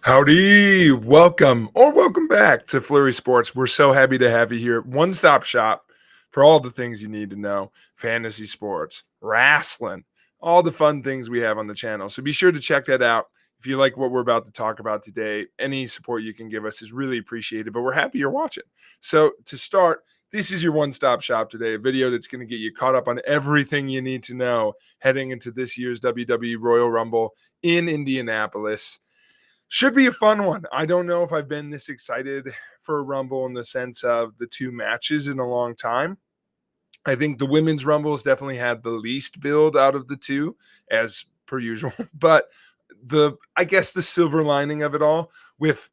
Howdy, welcome back to Flurry Sports. We're so happy to have you here. One stop shop for all the things you need to know fantasy sports, wrestling, all the fun things we have on the channel. So be sure to check that out. If you like what we're about to talk about today, any support you can give us is really appreciated, but we're happy you're watching. So to start, this is your one stop shop today, a video that's going to get you caught up on everything you need to know heading into this year's WWE Royal Rumble in Indianapolis. Should be a fun one. I don't know if I've been this excited for a Rumble in the sense of the two matches in a long time. I think the women's Rumble has definitely had the least build out of the two, as per usual. But I guess the silver lining of it all, with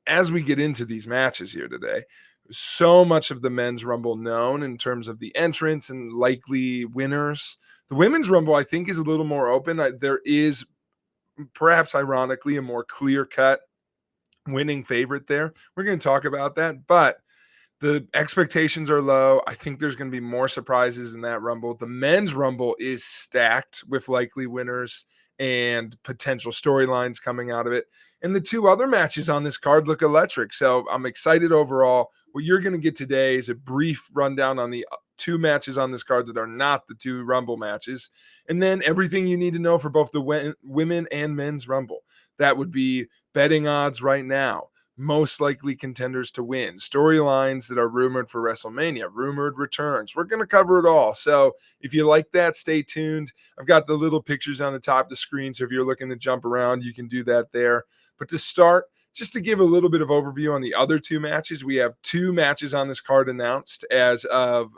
as we get into these matches here today, so much of the men's Rumble known in terms of the entrants and likely winners. The women's Rumble, I think, is a little more open. There is perhaps ironically a more clear-cut winning favorite there. We're going to talk about that, but the expectations are low. I think there's going to be more surprises in that Rumble. The men's Rumble is stacked with likely winners and potential storylines coming out of it. And the two other matches on this card look electric. So I'm excited overall. What you're going to get today is a brief rundown on the two matches on this card that are not the two Rumble matches. And then everything you need to know for both the women and men's Rumble. That would be betting odds right now, most likely contenders to win, storylines that are rumored for WrestleMania, rumored returns. We're going to cover it all. So if you like that, stay tuned. I've got the little pictures on the top of the screen. So if you're looking to jump around, you can do that there. But to start, just to give a little bit of overview on the other two matches, we have two matches on this card announced as of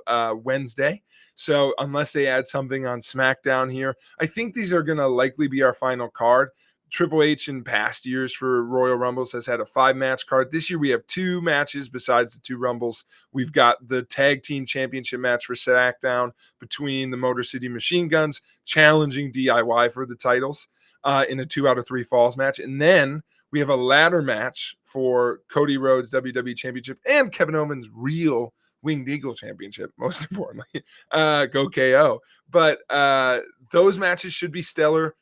Wednesday. So unless they add something on SmackDown here, I think these are going to likely be our final card. Triple H in past years for Royal Rumbles has had a 5-match card. This year we have 2 matches besides the 2 Rumbles. We've got the Tag Team Championship match for SmackDown between the Motor City Machine Guns challenging DIY for the titles in a 2 out of 3 falls match. And then we have a ladder match for Cody Rhodes WWE Championship and Kevin Owens' real Winged Eagle Championship, most importantly. Go KO. But those matches should be stellar.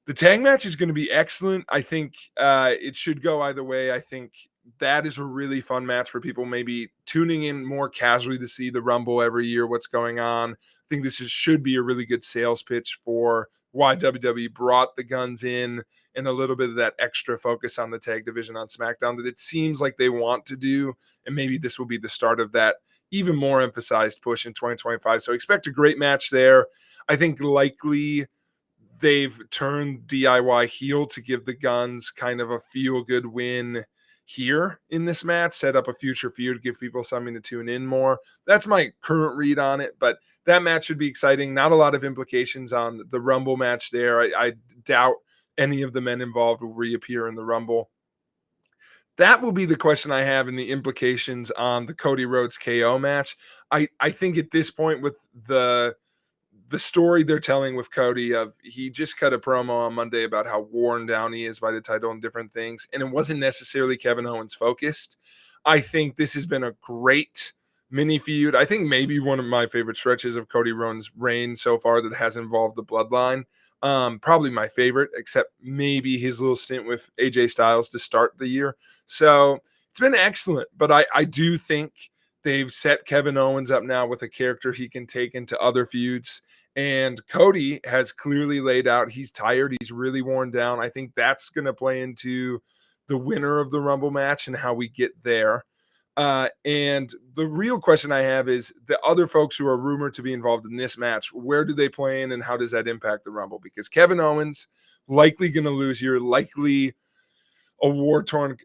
The tag match is going to be excellent. I think it should go either way. I think that is a really fun match for people maybe tuning in more casually to see the Rumble every year, what's going on. I think should be a really good sales pitch for why WWE brought the Guns in and a little bit of that extra focus on the tag division on SmackDown that it seems like they want to do. And maybe this will be the start of that even more emphasized push in 2025. So expect a great match there. I think likely they've turned DIY heel to give the Guns kind of a feel-good win here in this match, set up a future feud, give people something to tune in more. That's my current read on it, but that match should be exciting. Not a lot of implications on the Rumble match there. I doubt any of the men involved will reappear in the Rumble. That will be the question I have in the implications on the Cody Rhodes KO match. I think at this point with the story they're telling with Cody of he just cut a promo on Monday about how worn down he is by the title and different things, and it wasn't necessarily Kevin Owens focused. I think this has been a great mini feud. I think maybe one of my favorite stretches of Cody Rhodes' reign so far that has involved the bloodline. Probably my favorite, except maybe his little stint with AJ Styles to start the year. So it's been excellent, but I do think they've set Kevin Owens up now with a character he can take into other feuds. And Cody has clearly laid out he's tired. He's really worn down. I think that's going to play into the winner of the Rumble match and how we get there. And the real question I have is the other folks who are rumored to be involved in this match, where do they play in and how does that impact the Rumble? Because Kevin Owens likely going to lose here, likely a war-torn.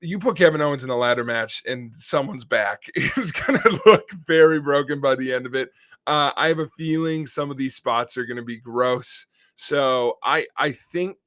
You put Kevin Owens in a ladder match and someone's back is going to look very broken by the end of it. I have a feeling some of these spots are going to be gross. So I think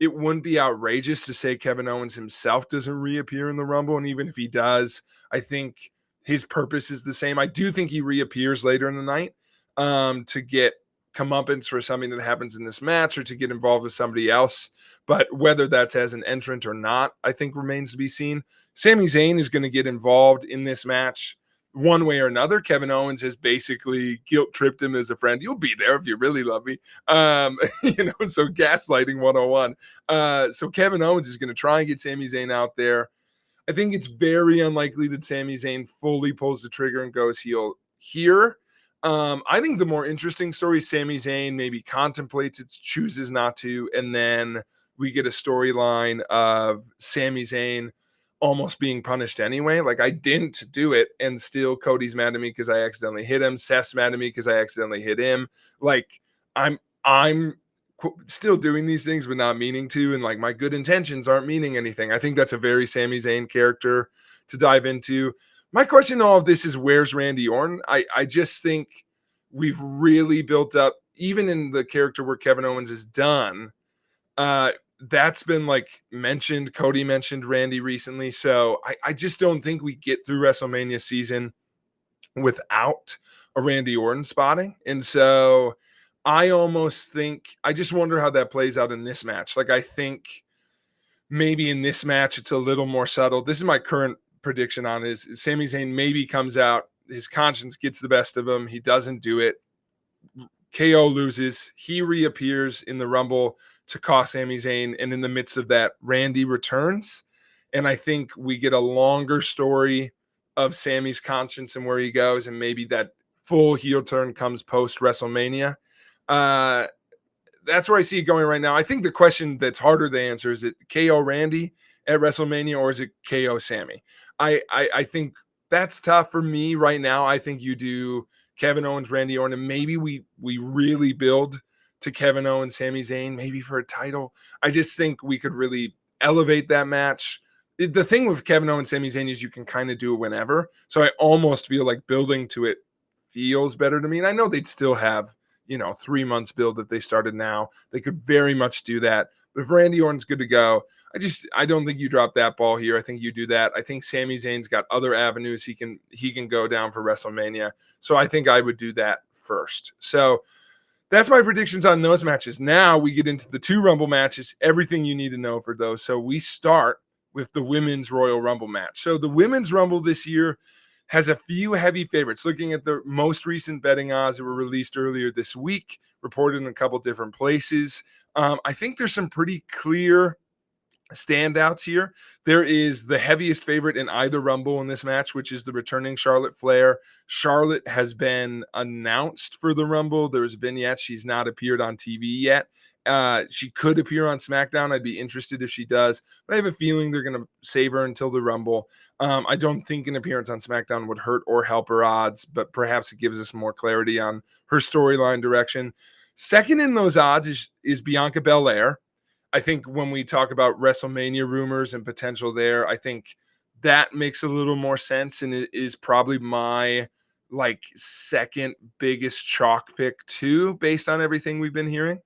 it wouldn't be outrageous to say Kevin Owens himself doesn't reappear in the Rumble. And even if he does, I think his purpose is the same. I do think he reappears later in the night to get comeuppance for something that happens in this match or to get involved with somebody else. But whether that's as an entrant or not, I think remains to be seen. Sami Zayn is going to get involved in this match one way or another. Kevin Owens has basically guilt tripped him as a friend. You'll be there if you really love me. So gaslighting 101. So Kevin Owens is going to try and get Sami Zayn out there. I think it's very unlikely that Sami Zayn fully pulls the trigger and goes heel here. I think the more interesting story is Sami Zayn maybe contemplates it, chooses not to, and then we get a storyline of Sami Zayn almost being punished anyway. Like, I didn't do it, and still Cody's mad at me because I accidentally hit him. Seth's mad at me because I accidentally hit him. Like, I'm still doing these things but not meaning to, and like my good intentions aren't meaning anything. I think that's a very Sami Zayn character to dive into. My question in all of this is, where's Randy Orton? I just think we've really built up, even in the character where Kevin Owens is done, that's been like mentioned. Cody mentioned Randy recently, so I just don't think we get through WrestleMania season without a Randy Orton spotting. And so I almost think, I just wonder how that plays out in this match. Like, I think maybe in this match it's a little more subtle. This is my current prediction on it, is Sami Zayn maybe comes out, his conscience gets the best of him, he doesn't do it, KO loses, he reappears in the Rumble to cost Sami Zayn, and in the midst of that, Randy returns. And I think we get a longer story of Sami's conscience and where he goes, and maybe that full heel turn comes post WrestleMania. That's where I see it going right now. I think the question that's harder to answer is, it KO Randy at WrestleMania, or is it KO Sami? I think that's tough for me right now. I think you do Kevin Owens, Randy Orton, and maybe we really build to Kevin Owens, Sami Zayn, maybe for a title. I just think we could really elevate that match. The thing with Kevin Owens, Sami Zayn is you can kind of do it whenever. So I almost feel like building to it feels better to me. And I know they'd still have, 3 months build if they started now. They could very much do that. But if Randy Orton's good to go, I don't think you drop that ball here. I think you do that. I think Sami Zayn's got other avenues he can go down for WrestleMania. So I think I would do that first. So that's my predictions on those matches. Now we get into the 2 Rumble matches, everything you need to know for those. So we start with the Women's Royal Rumble match. So the Women's Rumble this year has a few heavy favorites. Looking at the most recent betting odds that were released earlier this week, reported in a couple different places, I think there's some pretty clear standouts here. There is the heaviest favorite in either Rumble in this match, which is the returning Charlotte Flair. Charlotte has been announced for the Rumble. There's vignettes. She's not appeared on TV yet. She could appear on SmackDown. I'd be interested if she does, but I have a feeling they're going to save her until the Rumble. I don't think an appearance on SmackDown would hurt or help her odds, but perhaps it gives us more clarity on her storyline direction. Second in those odds is Bianca Belair. I think when we talk about WrestleMania rumors and potential there, I think that makes a little more sense, and it is probably my second biggest chalk pick too, based on everything we've been hearing.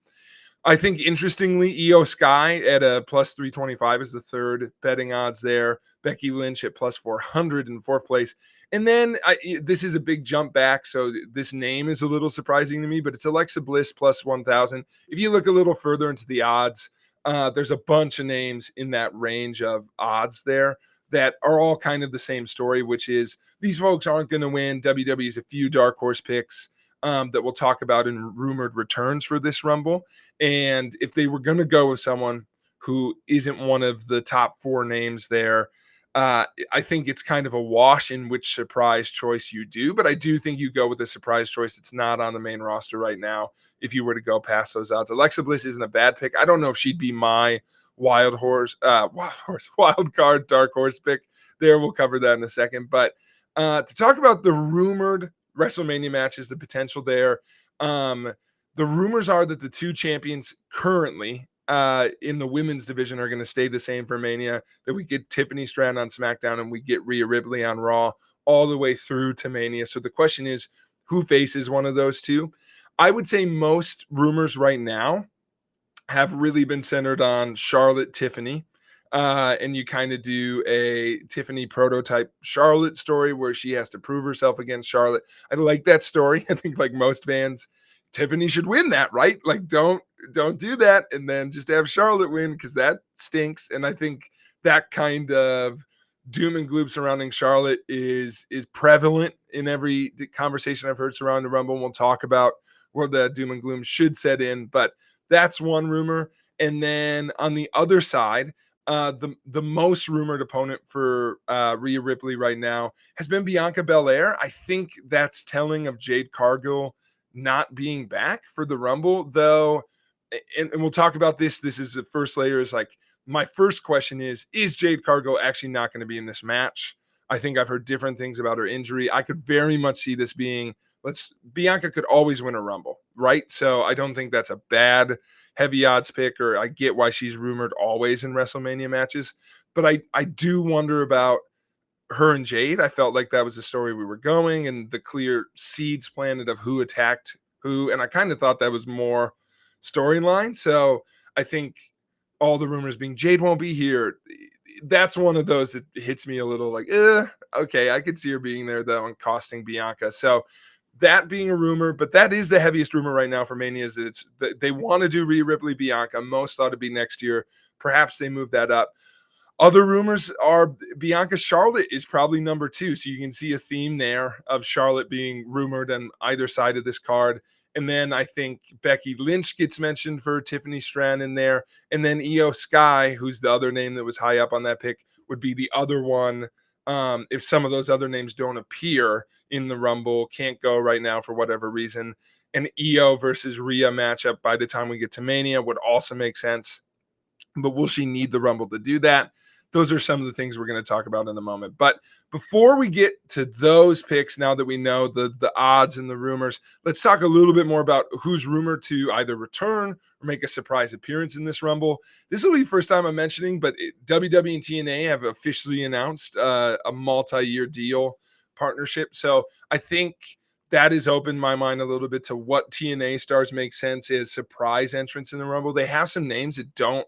I think, interestingly, Io Sky at a plus 325 is the third betting odds there. Becky Lynch at plus 400 in fourth place. And then this is a big jump back, so this name is a little surprising to me, but it's Alexa Bliss plus 1,000. If you look a little further into the odds, there's a bunch of names in that range of odds there that are all kind of the same story, which is these folks aren't going to win. WWE's a few dark horse picks that we'll talk about in rumored returns for this Rumble. And if they were going to go with someone who isn't one of the top 4 names there, I think it's kind of a wash in which surprise choice you do. But I do think you go with a surprise choice that's not on the main roster right now if you were to go past those odds. Alexa Bliss isn't a bad pick. I don't know if she'd be my wild card, dark horse pick there. We'll cover that in a second. But to talk about the rumored WrestleMania matches, the potential there, the rumors are that the 2 champions currently in the women's division are going to stay the same for Mania, that we get Tiffany Stratton on SmackDown and we get Rhea Ripley on Raw all the way through to Mania. So the question is, who faces one of those 2? I would say most rumors right now have really been centered on Charlotte, Tiffany. And you kind of do a Tiffany prototype Charlotte story where she has to prove herself against Charlotte. I like that story. I think, like most fans, Tiffany should win that, right? Like, don't do that and then just have Charlotte win, because that stinks. And I think that kind of doom and gloom surrounding Charlotte is prevalent in every conversation I've heard surrounding the Rumble. And we'll talk about where the doom and gloom should set in, but that's one rumor. And then on the other side, the most rumored opponent for Rhea Ripley right now has been Bianca Belair. I think that's telling of Jade Cargill not being back for the Rumble, though. And we'll talk about this. This is the first layer. Is like my first question is Jade Cargill actually not going to be in this match? I think I've heard different things about her injury. I could very much see this being Bianca could always win a Rumble, right? So I don't think that's a bad heavy odds pick, or I get why she's rumored always in WrestleMania matches. But I do wonder about her and Jade. I felt like that was the story we were going, and the clear seeds planted of who attacked who. And I kind of thought that was more storyline. So I think all the rumors being Jade won't be here, that's one of those that hits me a little like, okay, I could see her being there though and costing Bianca. So that being a rumor, but that is the heaviest rumor right now for Mania, is that they want to do Rhea Ripley Bianca. Most thought it'd be next year. Perhaps they move that up. Other rumors are Bianca Charlotte is probably number 2. So you can see a theme there of Charlotte being rumored on either side of this card. And then I think Becky Lynch gets mentioned for Tiffany Stratton in there. And then Io Sky, who's the other name that was high up on that pick, would be the other one. If some of those other names don't appear in the Rumble, can't go right now for whatever reason. An Io versus Rhea matchup by the time we get to Mania would also make sense. But will she need the Rumble to do that? Those are some of the things we're going to talk about in a moment. But before we get to those picks, now that we know the odds and the rumors, let's talk a little bit more about who's rumored to either return or make a surprise appearance in this Rumble. This will be the first time I'm mentioning, but WWE and TNA have officially announced a multi-year deal partnership. So I think that has opened my mind a little bit to what TNA stars make sense as surprise entrance in the Rumble. They have some names that don't.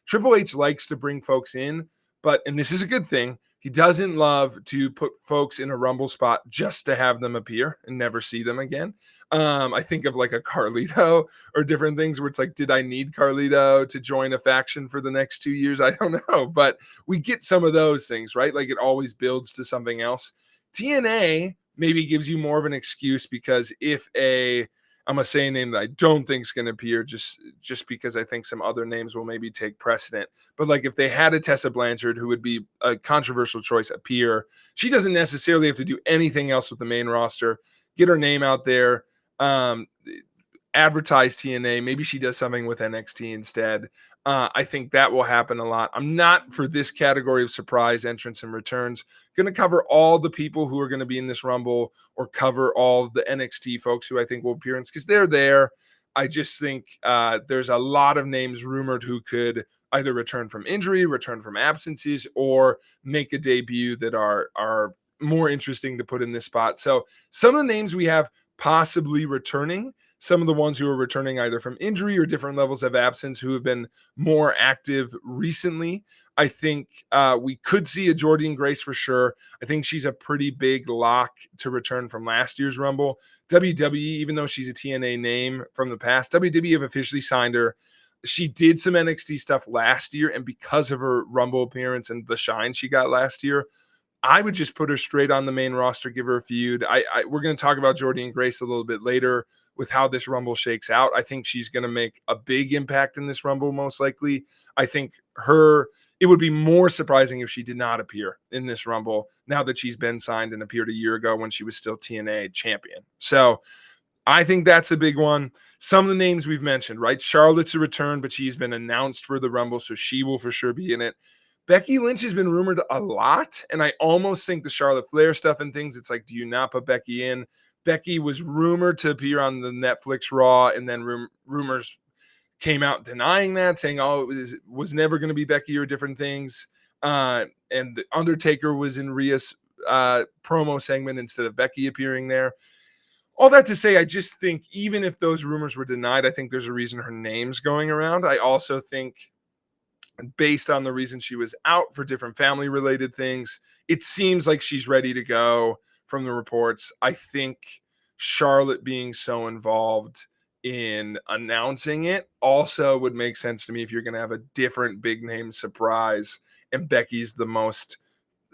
Triple H likes to bring folks in, but, and this is a good thing, he doesn't love to put folks in a Rumble spot just to have them appear and never see them again. I think of like a Carlito or different things where it's like, did I need Carlito to join a faction for the next 2 years? I don't know, but we get some of those things, right? Like it always builds to something else. TNA maybe gives you more of an excuse because if I'm going to say a name that I don't think is going to appear just because I think some other names will maybe take precedent. But like if they had a Tessa Blanchard, who would be a controversial choice, appear, she doesn't necessarily have to do anything else with the main roster. Get her name out there, advertise TNA. Maybe she does something with NXT instead. I think that will happen a lot. I'm not for this category of surprise entrance and returns going to cover all the people who are going to be in this Rumble or cover all the NXT folks who I think will appear because they're there. I just think there's a lot of names rumored who could either return from injury, return from absences, or make a debut that are more interesting to put in this spot. So some of the names we have possibly returning, some of the ones who are returning either from injury or different levels of absence who have been more active recently. I think we could see a Jordynne Grace for sure. I think she's a pretty big lock to return from last year's Rumble. WWE, even though she's a TNA name from the past, WWE have officially signed her. She did some NXT stuff last year, and because of her Rumble appearance and the shine she got last year, I would just put her straight on the main roster, give her a feud. We're going to talk about Jordynne Grace a little bit later with how this Rumble shakes out. I think she's going to make a big impact in this Rumble, most likely. I think it would be more surprising if she did not appear in this Rumble now that she's been signed and appeared a year ago when she was still TNA champion. So I think that's a big one. Some of the names we've mentioned, right? Charlotte's a return, but she's been announced for the Rumble, so she will for sure be in it. Becky Lynch has been rumored a lot, and I almost think the Charlotte Flair stuff and things, it's like, do you not put Becky in? Becky was rumored to appear on the Netflix Raw, and then rumors came out denying that, saying, oh, it was never going to be Becky or different things. And the Undertaker was in Rhea's promo segment instead of Becky appearing there. All that to say, I just think even if those rumors were denied, I think there's a reason her name's going around. I also think based on the reason she was out for different family related things, it seems like she's ready to go from the reports. I think Charlotte being so involved in announcing it also would make sense to me if you're going to have a different big name surprise and Becky's the most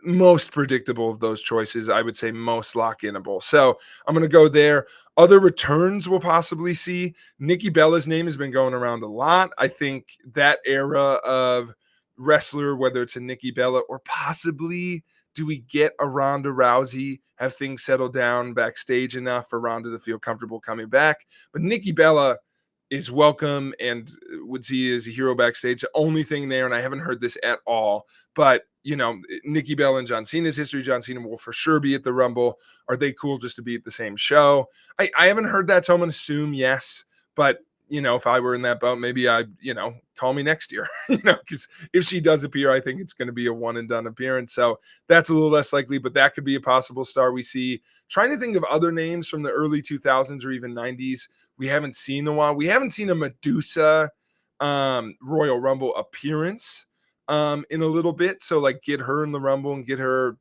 most predictable of those choices. I would say most lock-inable. So I'm going to go there. Other returns we'll possibly see. Nikki Bella's name has been going around a lot. I think that era of wrestler, whether it's a Nikki Bella or possibly do we get a Ronda Rousey, have things settled down backstage enough for Ronda to feel comfortable coming back. But Nikki Bella is welcome and would see as a hero backstage. The only thing there, and I haven't heard this at all, but Nikki Bella and John Cena's history. John Cena will for sure be at the Rumble. Are they cool just to be at the same show? I haven't heard that, so I'm going to assume yes. But if I were in that boat, maybe call me next year. Because if she does appear, I think it's going to be a one and done appearance. So that's a little less likely, but that could be a possible star we see. Trying to think of other names from the early 2000s or even 90s we haven't seen in a while. We haven't seen a Medusa Royal Rumble appearance in a little bit. So like get her in the Rumble and get her,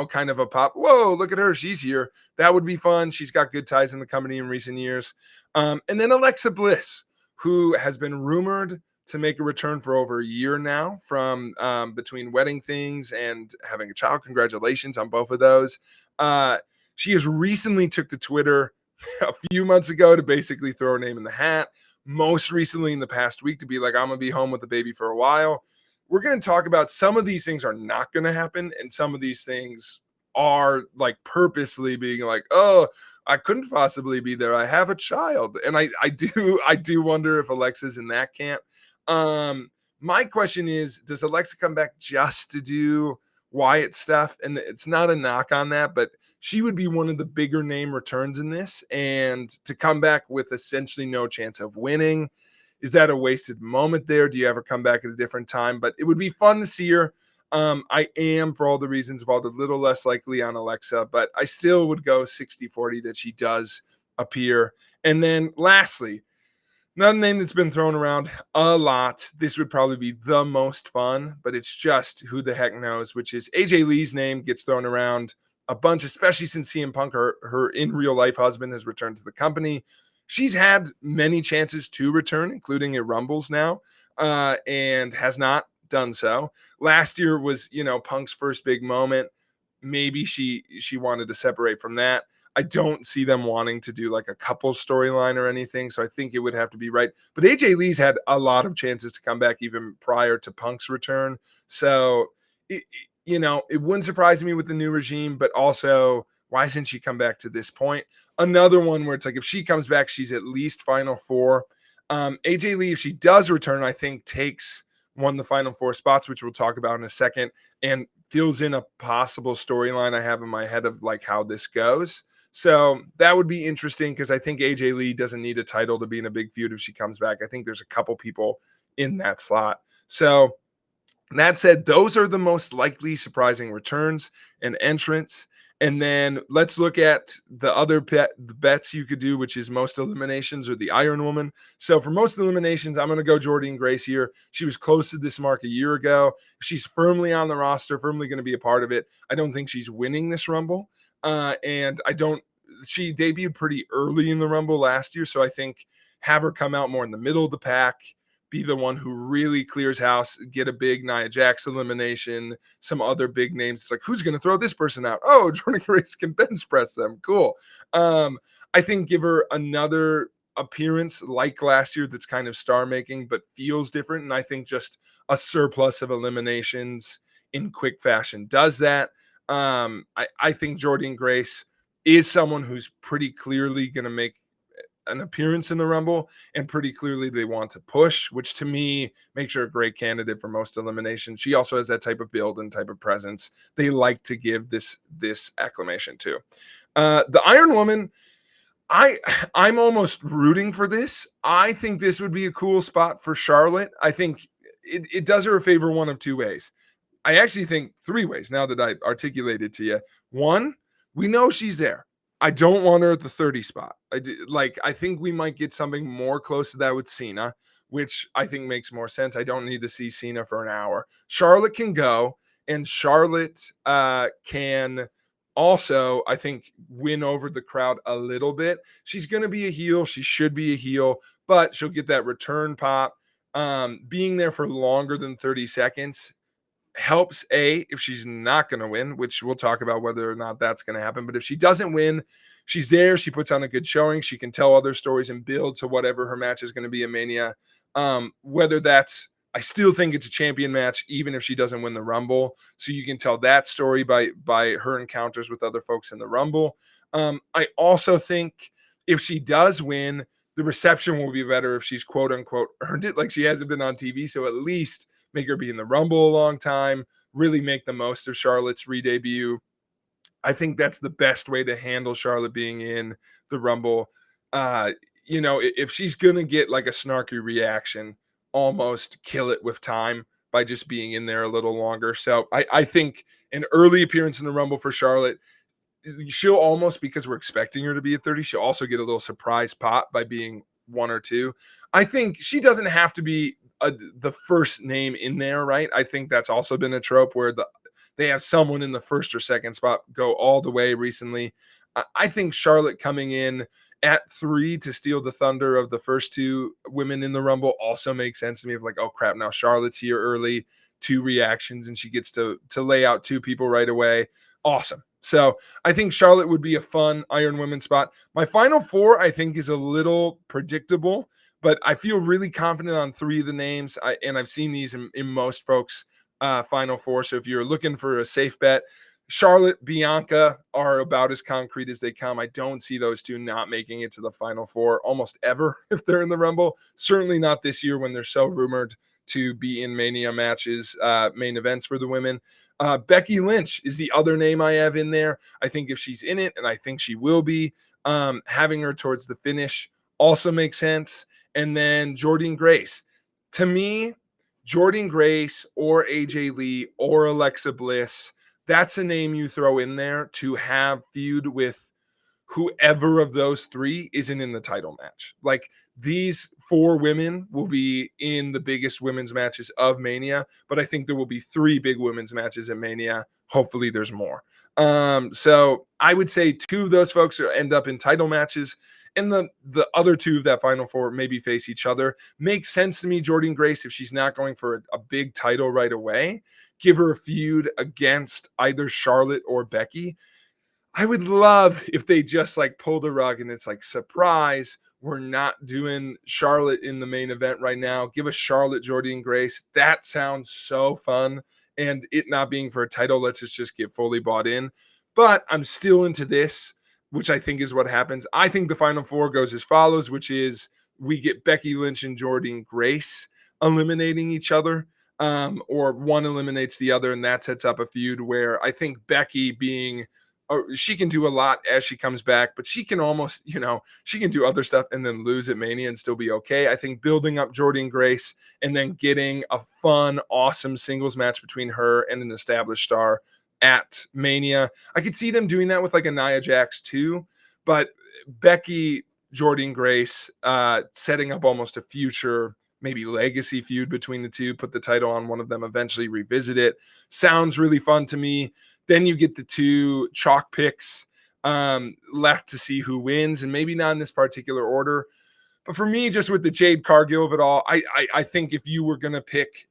kind of a pop. Whoa, look at her. She's here. That would be fun. She's got good ties in the company in recent years. And then Alexa Bliss, who has been rumored to make a return for over a year now from between wedding things and having a child. Congratulations on both of those. She has recently took to Twitter a few months ago to basically throw her name in the hat. Most recently in the past week to be like, I'm going to be home with the baby for a while. We're going to talk about some of these things are not going to happen. And some of these things are like purposely being like, oh, I couldn't possibly be there. I have a child. And I do wonder if Alexa's in that camp. My question is, does Alexa come back just to do Wyatt stuff? And it's not a knock on that, but she would be one of the bigger name returns in this. And to come back with essentially no chance of winning, is that a wasted moment there? Do you ever come back at a different time? But it would be fun to see her. I am, for all the reasons, involved a little less likely on Alexa, but I still would go 60-40 that she does appear. And then lastly, another name that's been thrown around a lot. This would probably be the most fun, but it's just who the heck knows, which is AJ Lee's name gets thrown around a bunch, especially since CM Punk, her in real life husband, has returned to the company. She's had many chances to return, including at Rumbles now, and has not done so. Last year was, Punk's first big moment. Maybe she wanted to separate from that. I don't see them wanting to do like a couple storyline or anything, so I think it would have to be right. But AJ Lee's had a lot of chances to come back even prior to Punk's return. So, it wouldn't surprise me with the new regime, but also why hasn't she come back to this point? Another one where it's like if she comes back, she's at least Final Four. AJ Lee, if she does return, I think takes one of the Final Four spots, which we'll talk about in a second, and fills in a possible storyline I have in my head of like how this goes. So that would be interesting because I think AJ Lee doesn't need a title to be in a big feud if she comes back. I think there's a couple people in that slot. So that said, those are the most likely surprising returns and entrants. And then let's look at the other bets you could do, which is most eliminations or the Iron Woman. So for most eliminations, I'm going to go Jordynne Grace here. She was close to this mark a year ago. She's firmly on the roster, firmly going to be a part of it. I don't think she's winning this Rumble. She debuted pretty early in the Rumble last year. So I think have her come out more in the middle of the pack, be the one who really clears house, get a big Nia Jax elimination, some other big names. It's like, who's going to throw this person out? Oh, Jordynne Grace can bench press them. Cool. I think give her another appearance like last year that's kind of star making, but feels different. And I think just a surplus of eliminations in quick fashion does that. I think Jordynne Grace is someone who's pretty clearly going to make an appearance in the Rumble, and pretty clearly they want to push, which to me makes her a great candidate for most eliminations. She also has that type of build and type of presence they like to give this acclamation to. The Iron Woman, I'm almost rooting for this. I think this would be a cool spot for Charlotte. I think it does her a favor one of two ways. I actually think three ways now that I articulated to you. One, we know she's there. I don't want her at the 30 spot. I think we might get something more close to that with Cena, which I think makes more sense. I don't need to see Cena for an hour. Charlotte can go, and Charlotte can also, I think, win over the crowd a little bit. She's going to be a heel. She should be a heel, but she'll get that return pop. Being there for longer than 30 seconds helps if she's not going to win, which we'll talk about whether or not that's going to happen. But if she doesn't win, she's there. She puts on a good showing. She can tell other stories and build to whatever her match is going to be at Mania. Whether that's, I still think it's a champion match, even if she doesn't win the Rumble. So you can tell that story by her encounters with other folks in the Rumble. I also think if she does win, the reception will be better if she's quote unquote earned it. Like she hasn't been on TV. So at least make her be in the Rumble a long time, really make the most of Charlotte's re-debut. I think that's the best way to handle Charlotte being in the Rumble. If she's going to get like a snarky reaction, almost kill it with time by just being in there a little longer. So I think an early appearance in the Rumble for Charlotte, she'll almost, because we're expecting her to be at 30, she'll also get a little surprise pop by being 1 or 2. I think she doesn't have to be the first name in there, right? I think that's also been a trope where they have someone in the first or second spot go all the way recently. I think Charlotte coming in at 3 to steal the thunder of the first 2 women in the Rumble also makes sense to me. Of like, oh crap, now Charlotte's here early, 2 reactions, and she gets to lay out 2 people right away. Awesome. So I think Charlotte would be a fun Iron Women spot. My final 4, I think, is a little predictable, but I feel really confident on 3 of the names. And I've seen these in most folks' final 4. So if you're looking for a safe bet, Charlotte, Bianca are about as concrete as they come. I don't see those 2 not making it to the final 4 almost ever if they're in the Rumble. Certainly not this year when they're so rumored to be in Mania matches, main events for the women. Becky Lynch is the other name I have in there. I think if she's in it, and I think she will be, having her towards the finish also makes sense. And then Jordynne Grace. To me, Jordynne Grace or AJ Lee or Alexa Bliss, that's a name you throw in there to have feud with whoever of those 3 isn't in the title match. Like these 4 women will be in the biggest women's matches of Mania, but I think there will be 3 big women's matches at Mania. Hopefully there's more. So I would say 2 of those folks end up in title matches, and the other 2 of that final 4 maybe face each other. Makes sense to me, Jordynne Grace, if she's not going for a big title right away, give her a feud against either Charlotte or Becky. I would love if they just like pull the rug and it's like, surprise, we're not doing Charlotte in the main event right now. Give us Charlotte, Jordynne Grace. That sounds so fun. And it not being for a title lets us just get fully bought in. But I'm still into this, which I think is what happens. I think the final 4 goes as follows, which is we get Becky Lynch and Jordynne Grace eliminating each other. Or one eliminates the other, and that sets up a feud where I think Becky being she can do a lot as she comes back, but she can almost, she can do other stuff and then lose at Mania and still be okay. I think building up Jordynne Grace and then getting a fun, awesome singles match between her and an established star at Mania. I could see them doing that with like a Nia Jax too, but Becky, Jordynne Grace, setting up almost a future maybe legacy feud between the 2, put the title on one of them, eventually revisit it. Sounds really fun to me. Then you get the 2 chalk picks left to see who wins, and maybe not in this particular order. But for me, just with the Jade Cargill of it all, I think if you were going to pick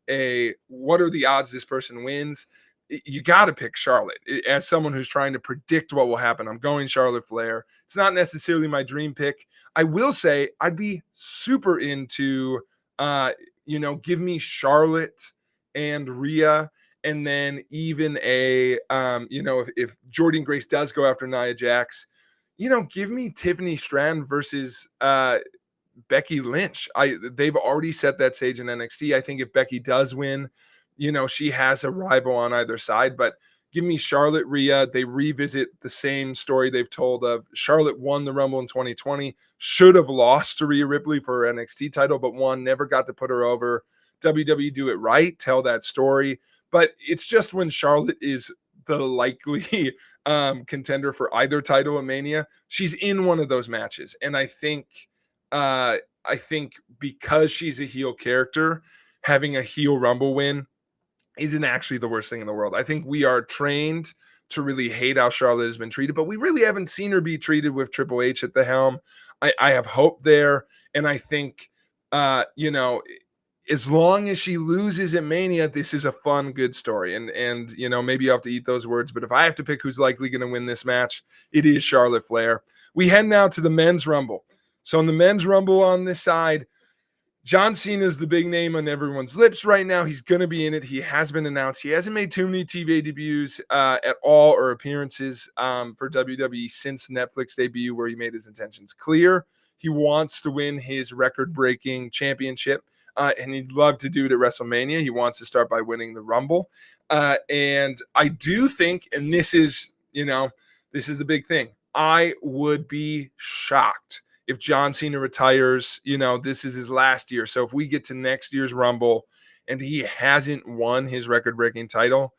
what are the odds this person wins, you got to pick Charlotte. As someone who's trying to predict what will happen, I'm going Charlotte Flair. It's not necessarily my dream pick. I will say I'd be super into, give me Charlotte and Rhea. And then even if Jordynne Grace does go after Nia Jax, give me Tiffany Stratton versus Becky Lynch. They've already set that stage in NXT. I think if Becky does win, she has a rival on either side. But give me Charlotte, Rhea. They revisit the same story they've told of Charlotte won the Rumble in 2020, should have lost to Rhea Ripley for her NXT title, but won, never got to put her over. WWE do it right, tell that story. But it's just when Charlotte is the likely contender for either title at Mania, she's in one of those matches. And I think because she's a heel character, having a heel Rumble win isn't actually the worst thing in the world. I think we are trained to really hate how Charlotte has been treated, but we really haven't seen her be treated with Triple H at the helm. I have hope there. And I think, as long as she loses at Mania, this is a fun, good story. And maybe you have to eat those words, but if I have to pick who's likely going to win this match, it is Charlotte Flair. We head now to the men's Rumble. So in the men's Rumble on this side, John Cena is the big name on everyone's lips right now. He's going to be in it. He has been announced. He hasn't made too many TV debuts at all, or appearances for WWE since Netflix debut, where he made his intentions clear. He wants to win his record-breaking championship, and he'd love to do it at WrestleMania. He wants to start by winning the Rumble. And I do think, and this is the big thing, I would be shocked if John Cena retires. This is his last year. So if we get to next year's Rumble and he hasn't won his record-breaking title,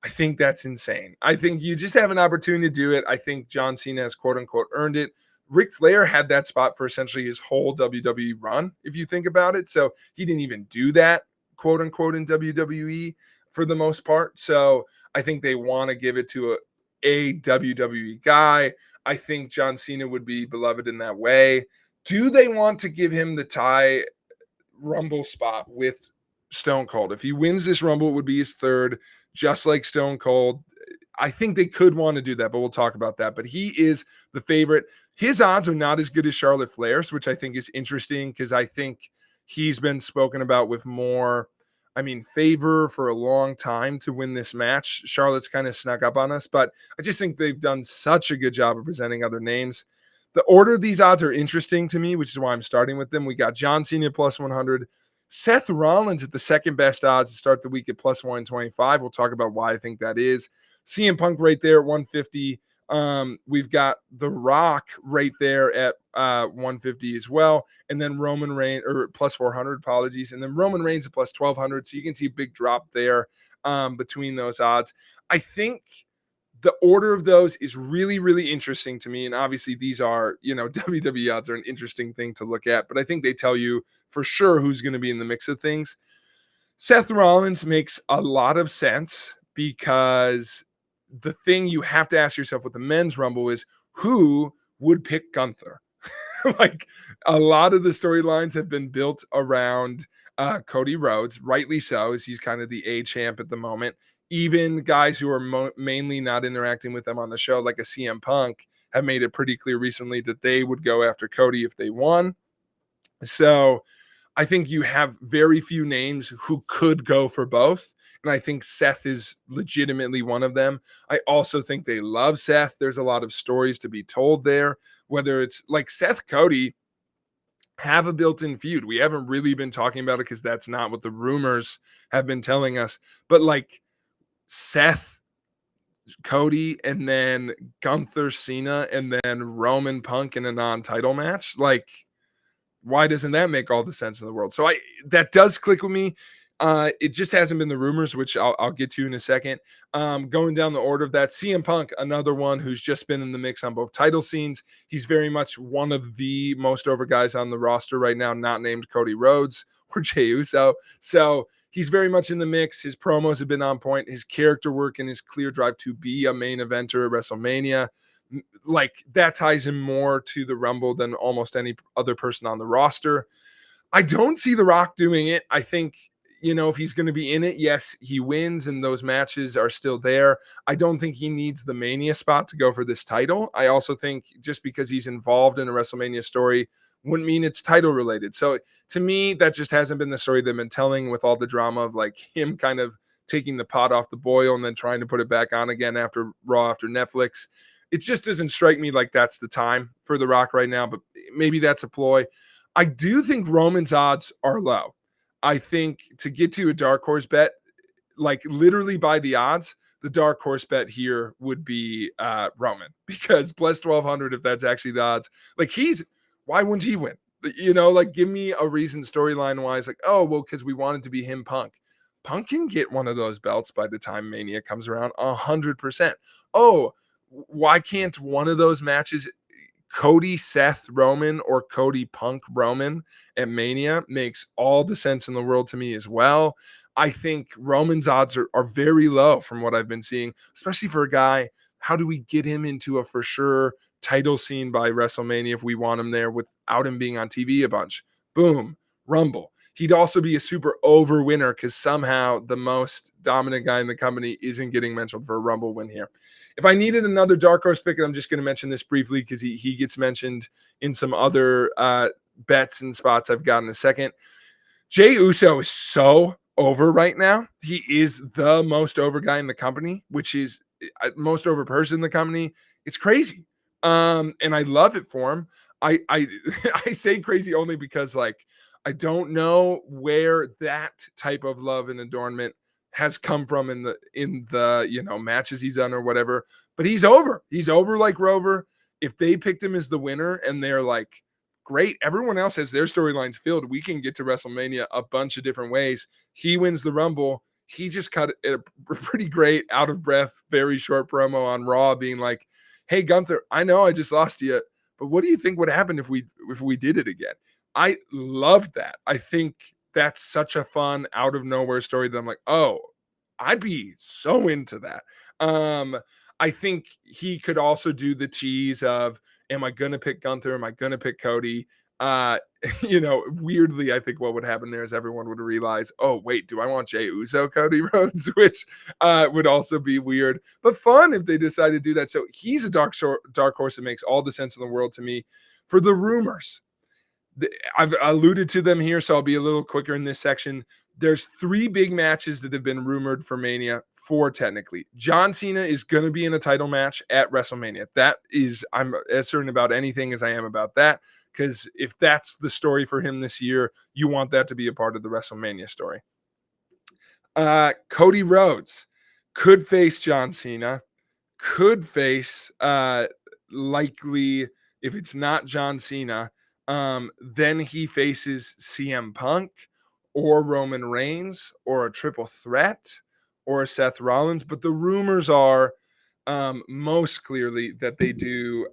I think that's insane. I think you just have an opportunity to do it. I think John Cena has quote-unquote earned it. Ric Flair had that spot for essentially his whole WWE run, if you think about it. So he didn't even do that, quote-unquote, in WWE for the most part. So I think they want to give it to a WWE guy. I think John Cena would be beloved in that way. Do they want to give him the tie Rumble spot with Stone Cold? If he wins this Rumble, it would be his third, just like Stone Cold. I think they could want to do that, but we'll talk about that. But he is the favorite. His odds are not as good as Charlotte Flair's, which I think is interesting because I think he's been spoken about with more, favor for a long time to win this match. Charlotte's kind of snuck up on us, but I just think they've done such a good job of presenting other names. The order of these odds are interesting to me, which is why I'm starting with them. We got John Cena plus 100, Seth Rollins at the second best odds to start the week at plus 125. We'll talk about why I think that is. CM Punk right there at 150. We've got The Rock right there at 150 as well. And then Roman Reigns, or plus 400, apologies. And then Roman Reigns at plus 1200. So you can see a big drop there between those odds. I think the order of those is really, really interesting to me. And obviously these are, WWE odds are an interesting thing to look at, but I think they tell you for sure who's going to be in the mix of things. Seth Rollins makes a lot of sense because the thing you have to ask yourself with the men's Rumble is who would pick Gunther? Like a lot of the storylines have been built around Cody Rhodes, rightly so, as he's kind of the A champ at the moment. Even guys who are mainly not interacting with them on the show, like a CM Punk, have made it pretty clear recently that they would go after Cody if they won. So I think you have very few names who could go for both. And I think Seth is legitimately one of them. I also think they love Seth. There's a lot of stories to be told there, whether it's like Seth Cody have a built-in feud. We haven't really been talking about it because that's not what the rumors have been telling us. But like Seth, Cody, and then Gunther, Cena, and then Roman Punk in a non-title match, like why doesn't that make all the sense in the world? So that does click with me. It just hasn't been the rumors, which I'll get to in a second. Going down the order of that, CM Punk, another one who's just been in the mix on both title scenes. He's very much one of the most over guys on the roster right now, not named Cody Rhodes or Jey Uso. So he's very much in the mix. His promos have been on point. His character work and his clear drive to be a main eventer at WrestleMania, like that ties him more to the Rumble than almost any other person on the roster. I don't see The Rock doing it. I think, if he's going to be in it, yes, he wins and those matches are still there. I don't think he needs the Mania spot to go for this title. I also think just because he's involved in a WrestleMania story wouldn't mean it's title related. So to me, that just hasn't been the story they've been telling, with all the drama of like him kind of taking the pot off the boil and then trying to put it back on again after Raw, after Netflix. It just doesn't strike me like that's the time for The Rock right now, but maybe that's a ploy. I do think Roman's odds are low. I think to get to a dark horse bet, like literally by the odds, the dark horse bet here would be Roman, because plus 1200, if that's actually the odds, like why wouldn't he win? Like give me a reason storyline wise, like, oh, well, because we wanted to be him, Punk. Punk can get one of those belts by the time Mania comes around, 100%. Oh, why can't one of those matches, Cody, Seth, Roman, or Cody, Punk, Roman at Mania, makes all the sense in the world to me as well. I think Roman's odds are very low from what I've been seeing, especially for a guy. How do we get him into a for sure title scene by WrestleMania if we want him there without him being on TV a bunch? Boom, Rumble. He'd also be a super over winner because somehow the most dominant guy in the company isn't getting mentioned for a Rumble win here. If I needed another dark horse pick, and I'm just going to mention this briefly because he gets mentioned in some other bets and spots I've got in a second. Jey Uso is so over right now. He is the most over guy in the company, which is most over person in the company. It's crazy. And I love it for him. I I say crazy only because like I don't know where that type of love and adornment has come from in the matches he's done or whatever. But he's over. He's over like Rover. If they picked him as the winner and they're like, great, everyone else has their storylines filled, we can get to WrestleMania a bunch of different ways. He wins the Rumble. He just cut a pretty great, out of breath, very short promo on Raw, being like, "Hey Gunther, I know I just lost you, but what do you think would happen if we did it again?" I loved that. I think that's such a fun, out of nowhere story that I'm like, oh, I'd be so into that. I think he could also do the tease of, am I going to pick Gunther? Am I going to pick Cody? Weirdly, I think what would happen there is everyone would realize, oh, wait, do I want Jey Uso, Cody Rhodes? Which would also be weird, but fun if they decide to do that. So he's a dark horse that makes all the sense in the world to me. For the rumors, I've alluded to them here, so I'll be a little quicker in this section. There's 3 big matches that have been rumored for Mania, 4 technically. John Cena is going to be in a title match at WrestleMania. That is, I'm as certain about anything as I am about that, because if that's the story for him this year, you want that to be a part of the WrestleMania story. Cody Rhodes could face John Cena, could face likely, if it's not John Cena, then he faces CM Punk or Roman Reigns or a triple threat or Seth Rollins. But the rumors are most clearly that they do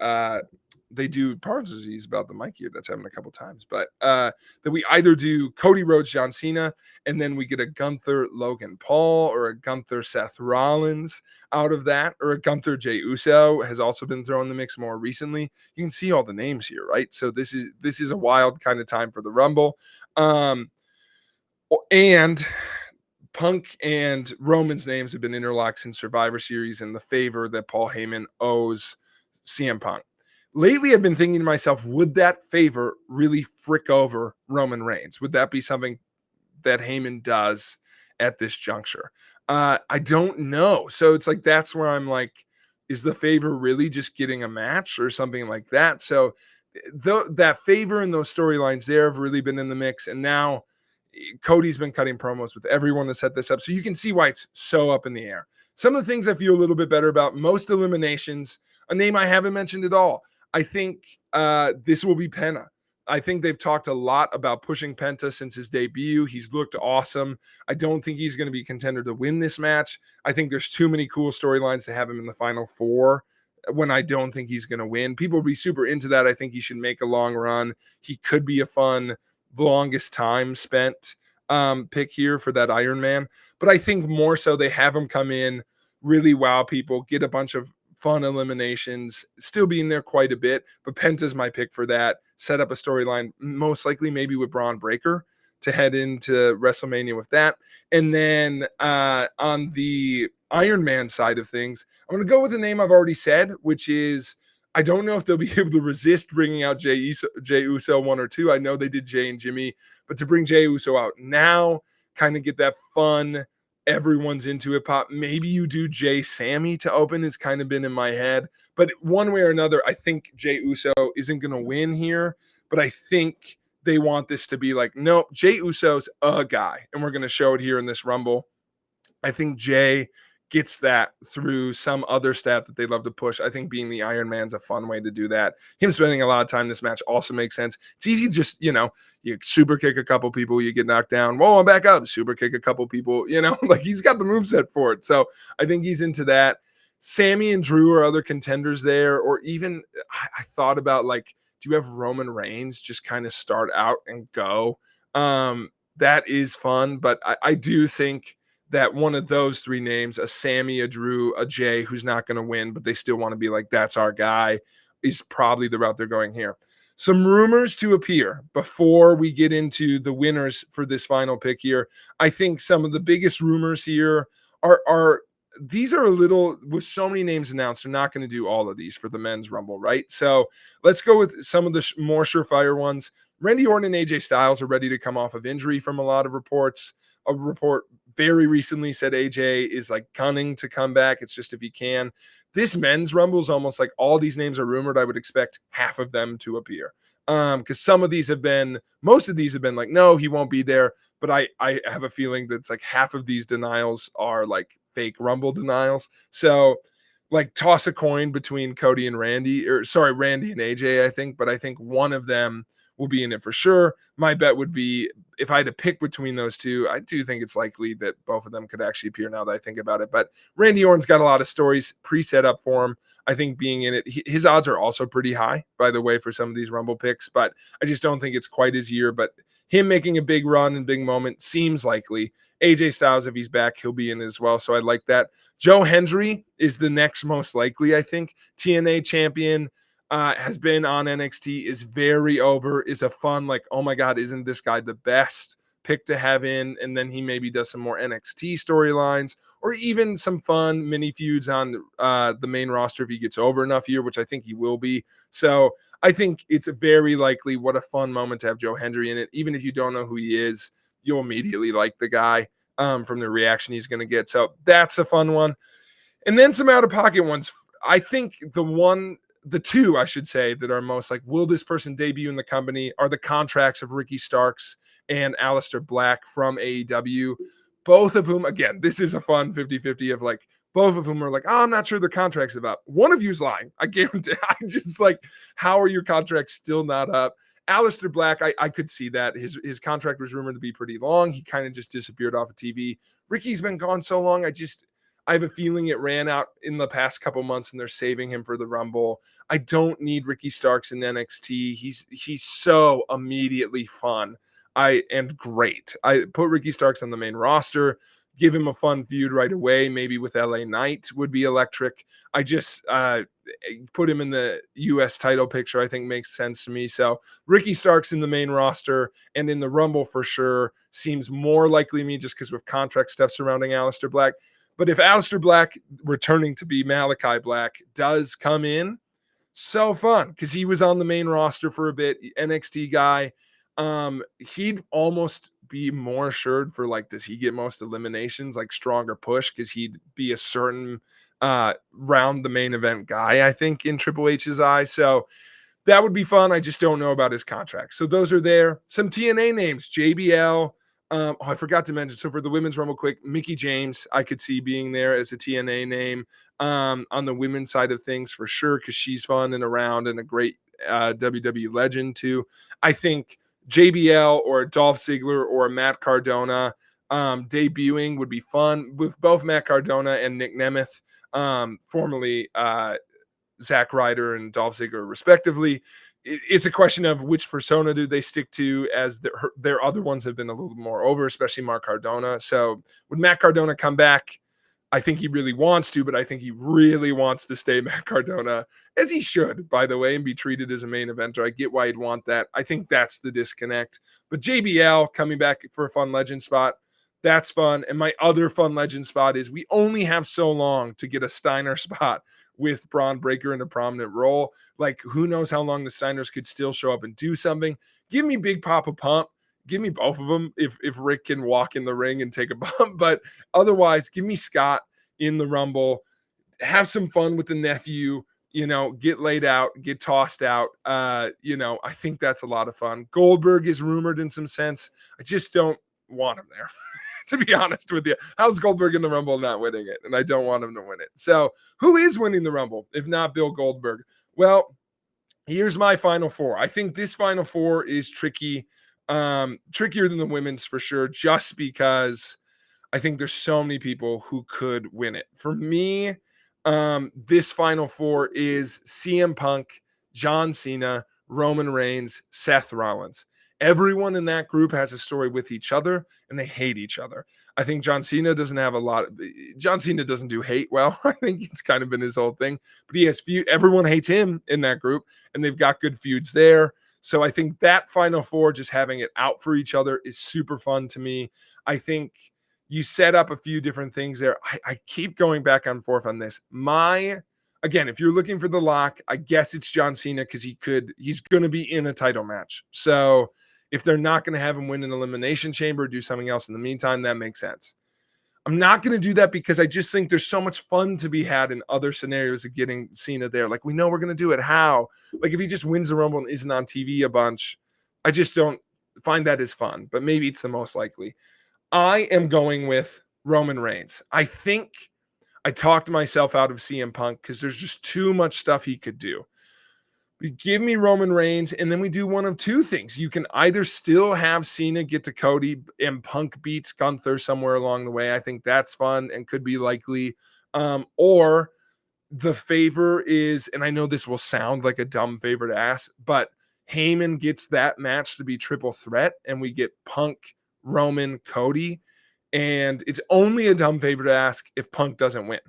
parentheses about the mic here that's happened a couple times, but that we either do Cody Rhodes, John Cena, and then we get a Gunther Logan Paul or a Gunther Seth Rollins out of that, or a Gunther Jey Uso has also been thrown in the mix more recently. You can see all the names here, right? So this is a wild kind of time for the Rumble. And Punk and Roman's names have been interlocked since Survivor Series and the favor that Paul Heyman owes CM Punk. Lately, I've been thinking to myself, would that favor really frick over Roman Reigns? Would that be something that Heyman does at this juncture? I don't know. So it's like, that's where I'm like, is the favor really just getting a match or something like that? So that favor and those storylines there have really been in the mix. And now Cody's been cutting promos with everyone to set this up. So you can see why it's so up in the air. Some of the things I feel a little bit better about: most eliminations, a name I haven't mentioned at all. I think this will be Penta. I think they've talked a lot about pushing Penta since his debut. He's looked awesome. I don't think he's going to be contender to win this match. I think there's too many cool storylines to have him in the final 4 when I don't think he's going to win. People will be super into that. I think he should make a long run. He could be a fun, longest time spent pick here for that Iron Man. But I think more so they have him come in, really wow people, get a bunch of fun eliminations, still be in there quite a bit. But Penta's my pick for that. Set up a storyline, most likely maybe with Braun Breaker, to head into WrestleMania with that. And then on the Iron Man side of things, I'm going to go with the name I've already said, which is, I don't know if they'll be able to resist bringing out Jey Uso 1 or 2. I know they did Jey and Jimmy, but to bring Jey Uso out now, kind of get that fun, everyone's into it pop. Maybe you do Jey Sammy to open, has kind of been in my head. But one way or another, I think Jey Uso isn't going to win here. But I think they want this to be like, no, Jey Uso's a guy, and we're going to show it here in this Rumble. I think Jey gets that through some other stat that they love to push. I think being the Iron Man's a fun way to do that. Him spending a lot of time in this match also makes sense. It's easy to just, you super kick a couple people, you get knocked down. Whoa, I'm back up. Super kick a couple people, like he's got the moveset for it. So I think he's into that. Sammy and Drew are other contenders there. Or even I thought about, like, do you have Roman Reigns just kind of start out and go? That is fun. But I do think that one of those 3 names, a Sammy, a Drew, a Jey, who's not going to win, but they still want to be like, that's our guy, is probably the route they're going here. Some rumors to appear before we get into the winners for this final pick here. I think some of the biggest rumors here are these are a little, with so many names announced, they're not going to do all of these for the men's rumble, right? So let's go with some of the more surefire ones. Randy Orton and AJ Styles are ready to come off of injury from a lot of reports. A report very recently said AJ is like gunning to come back. It's just if he can. This men's rumble is almost like all these names are rumored. I would expect half of them to appear. Because most of these have been like, no, he won't be there. But I have a feeling that it's like half of these denials are like fake Rumble denials. So like toss a coin between Randy and AJ, I think. But I think one of them will be in it for sure. My bet would be, if I had to pick between those two, I do think it's likely that both of them could actually appear now that I think about it. But Randy Orton's got a lot of stories pre-set up for him. I think being in it, his odds are also pretty high, by the way, for some of these Rumble picks, but I just don't think it's quite his year. But him making a big run and big moment seems likely. AJ Styles, if he's back, he'll be in as well. So I like that. Joe Hendry is the next most likely, I think. TNA champion. Has been on NXT, is very over, is a fun, like, oh my God, isn't this guy the best pick to have in? And then he maybe does some more NXT storylines or even some fun mini feuds on the main roster if he gets over enough here, which I think he will be. So I think it's very likely. What a fun moment to have Joe Hendry in it. Even if you don't know who he is, you'll immediately like the guy from the reaction he's going to get. So that's a fun one. And then some out-of-pocket ones. I think the two, I should say, that are most like, will this person debut in the company, are the contracts of Ricky Starks and Aleister Black from AEW. Both of whom, again, this is a fun 50-50 of like, both of whom are like, oh, I'm not sure the contract's about. One of you's lying. I guarantee. I'm just like, how are your contracts still not up? Aleister Black, I could see that. His contract was rumored to be pretty long. He kind of just disappeared off of TV. Ricky's been gone so long. I have a feeling it ran out in the past couple months and they're saving him for the Rumble. I don't need Ricky Starks in NXT. He's so immediately fun and great. I put Ricky Starks on the main roster, give him a fun feud right away, maybe with LA Knight would be electric. I just put him in the US title picture, I think makes sense to me. So Ricky Starks in the main roster and in the Rumble for sure seems more likely to me just because with contract stuff surrounding Aleister Black. But if Aleister Black returning to be Malachi Black does come in, so fun because he was on the main roster for a bit, NXT guy. He'd almost be more assured for like, does he get most eliminations, like stronger push because he'd be a certain round the main event guy, I think, in Triple H's eye. So that would be fun. I just don't know about his contract. So those are there. Some TNA names, JBL. I forgot to mention. So for the women's Rumble, quick, Mickie James, I could see being there as a TNA name on the women's side of things for sure because she's fun and around and a great WWE legend too. I think JBL or Dolph Ziggler or Matt Cardona debuting would be fun with both Matt Cardona and Nick Nemeth, formerly Zack Ryder and Dolph Ziggler respectively. It's a question of which persona do they stick to, as their other ones have been a little more over, especially Mark Cardona. So would Matt Cardona come back? I think he really wants to, but I think he really wants to stay Matt Cardona, as he should, by the way, and be treated as a main eventer. I get why he'd want that. I think that's the disconnect. But JBL coming back for a fun legend spot, that's fun. And my other fun legend spot is we only have so long to get a Steiner spot with Braun Breaker in a prominent role. Like, who knows how long the Steiners could still show up and do something. Give me Big Papa Pump. Give me both of them if Rick can walk in the ring and take a bump. But otherwise, give me Scott in the Rumble. Have some fun with the nephew. Get laid out, get tossed out. I think that's a lot of fun. Goldberg is rumored in some sense. I just don't want him there. To be honest with you, how's Goldberg in the Rumble not winning it? And I don't want him to win it. So who is winning the Rumble, if not Bill Goldberg? Well, here's my final four. I think this final four is tricky, trickier than the women's for sure, just because I think there's so many people who could win it. For me, this final four is CM Punk, John Cena, Roman Reigns, Seth Rollins. Everyone in that group has a story with each other, and they hate each other. I think John Cena doesn't do hate well. I think it's kind of been his whole thing. But he has everyone hates him in that group, and they've got good feuds there. So I think that Final Four, just having it out for each other, is super fun to me. I think you set up a few different things there. I keep going back and forth on this. Again, if you're looking for the lock, I guess it's John Cena because he's going to be in a title match. So if they're not going to have him win an elimination chamber, do something else in the meantime, that makes sense. I'm not going to do that because I just think there's so much fun to be had in other scenarios of getting Cena there. Like, we know we're going to do it. How? Like, if he just wins the Rumble and isn't on TV a bunch, I just don't find that as fun, but maybe it's the most likely. I am going with Roman Reigns. I think I talked myself out of CM Punk because there's just too much stuff he could do. We give me Roman Reigns, and then we do one of two things. You can either still have Cena get to Cody and Punk beats Gunther somewhere along the way. I think that's fun and could be likely. Or the favor is, and I know this will sound like a dumb favor to ask, but Heyman gets that match to be triple threat, and we get Punk, Roman, Cody. And it's only a dumb favor to ask if Punk doesn't win.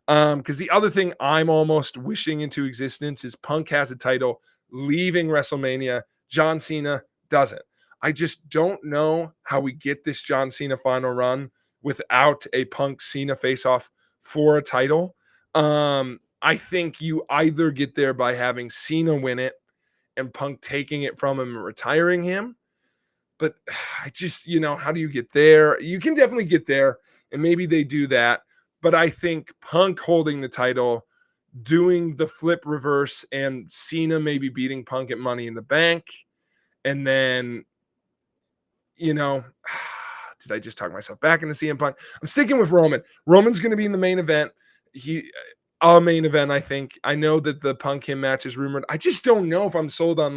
Because the other thing I'm almost wishing into existence is Punk has a title leaving WrestleMania. John Cena doesn't. I just don't know how we get this John Cena final run without a Punk Cena face-off for a title. I think you either get there by having Cena win it and Punk taking it from him and retiring him. But I just, how do you get there? You can definitely get there, and maybe they do that. But I think Punk holding the title, doing the flip reverse, and Cena maybe beating Punk at Money in the Bank. And then, did I just talk myself back into CM Punk? I'm sticking with Roman. Roman's going to be in the main event. A main event, I think. I know that the Punk him match is rumored. I just don't know if I'm sold on,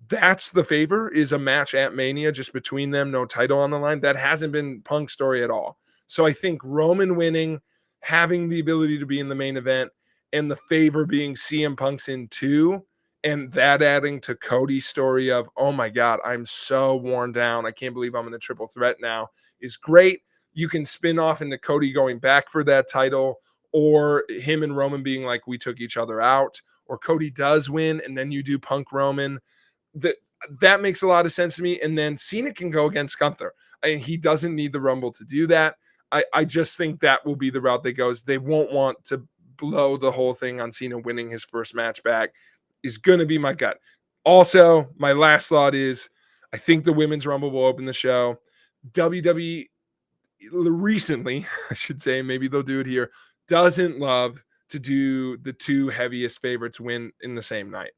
that's the favor, is a match at Mania just between them, no title on the line. That hasn't been Punk's story at all. So I think Roman winning, having the ability to be in the main event, and the favor being CM Punk's in 2, and that adding to Cody's story of, oh my God, I'm so worn down, I can't believe I'm in a triple threat now, is great. You can spin off into Cody going back for that title, or him and Roman being like, we took each other out, or Cody does win, and then you do Punk Roman. That makes a lot of sense to me. And then Cena can go against Gunther. He doesn't need the Rumble to do that. I just think that will be the route that goes. They won't want to blow the whole thing on Cena winning his first match back, is going to be my gut. Also, my last thought is I think the Women's Rumble will open the show. WWE recently, I should say, maybe they'll do it here, doesn't love to do the two heaviest favorites win in the same night.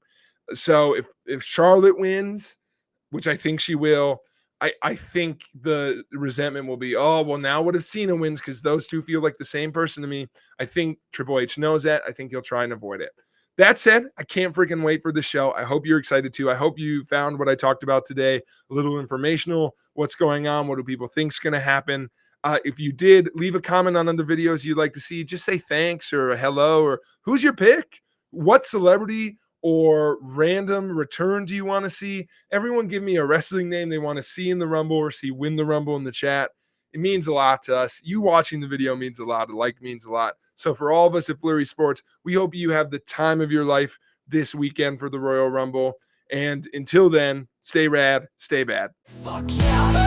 So if Charlotte wins, which I think she will, I think the resentment will be, oh, well, now what if Cena wins? Because those two feel like the same person to me. I think Triple H knows that. I think he'll try and avoid it. That said, I can't freaking wait for the show. I hope you're excited too. I hope you found what I talked about today a little informational. What's going on? What do people think is going to happen? If you did, leave a comment on other videos you'd like to see. Just say thanks or a hello, or who's your pick? What celebrity or random return do you want to see? Everyone give me a wrestling name they want to see in the Rumble or see win the Rumble in the chat. It means a lot to us. You watching the video means a lot. A like means a lot. So for all of us at Fleury Sports, we hope you have the time of your life this weekend for the Royal Rumble. And until then, stay rad, stay bad. Fuck yeah.